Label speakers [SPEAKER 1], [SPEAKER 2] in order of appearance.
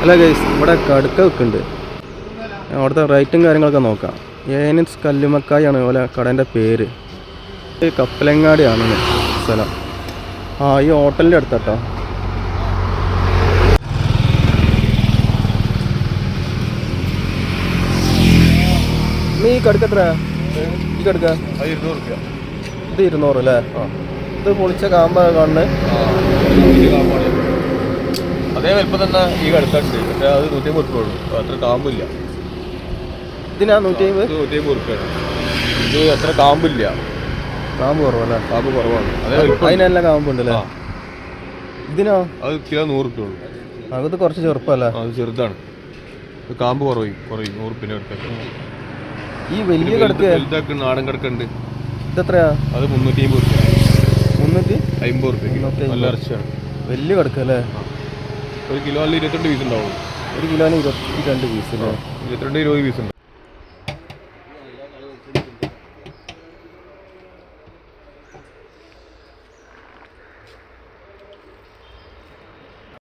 [SPEAKER 1] അല്ല ഗൈസ്, ഇവിടെ കടുക്ക വെക്കുന്നുണ്ട്. അവിടുത്തെ റേറ്റും കാര്യങ്ങളൊക്കെ നോക്കാം. ഏനിസ് കല്ലുമക്കായാണ് ഓലെ കടേൻ്റെ പേര്. കപ്പലങ്ങാടിയാണ് സ്ഥലം. ഈ ഹോട്ടലിൻ്റെ അടുത്താട്ടോ. ഈ കടുക്ക എത്ര? ഈ കടുക്ക
[SPEAKER 2] 200 രൂപ.
[SPEAKER 1] ഇത് 200 അല്ലേ? ഇത് പൊളിച്ച കാമ്പാണ് കാണുന്നത്.
[SPEAKER 2] അതേ വലിപ്പം തന്നെ ഈ കടുക്കുണ്ട്. പക്ഷേ അത് 150 രൂപ ഉള്ളൂ. അത്ര കാമ്പില്ല.
[SPEAKER 1] ഇതിനാ 150?
[SPEAKER 2] 150 രൂപയാണ്. ഇത് അത്ര കാമ്പില്ല.
[SPEAKER 1] കാമ്പ് കുറവല്ലേ?
[SPEAKER 2] കാമ്പ് കുറവാണ്.
[SPEAKER 1] അതിനെല്ലാം കാമ്പുണ്ടല്ലേ? ഇതിനോ?
[SPEAKER 2] അത് കിലോ 100 രൂപ ഉള്ളൂ.
[SPEAKER 1] അത് കുറച്ച് ചെറുപ്പല്ലേ?
[SPEAKER 2] അത് ചെറുതാണ്. കാമ്പ് കുറയും 100 രൂപ എടുക്കാൻ.
[SPEAKER 1] ഈ വലിയ കടുക്ക
[SPEAKER 2] വലുതാക്കി നാടൻ കടുക്കുണ്ട്.
[SPEAKER 1] ഇതെത്രയാ?
[SPEAKER 2] അത് 350 രൂപ.
[SPEAKER 1] 350
[SPEAKER 2] രൂപ. നല്ല ഇറച്ചിയാണ്.
[SPEAKER 1] വലിയ കടുക്കല്ലേ?
[SPEAKER 2] ഒരു കിലോ 22 പീസ് ഉണ്ടാവും.
[SPEAKER 1] ഒരു കിലോന് 22 പീസ് അല്ലേ?
[SPEAKER 2] 22-20 പീസ് ഉണ്ടാവും.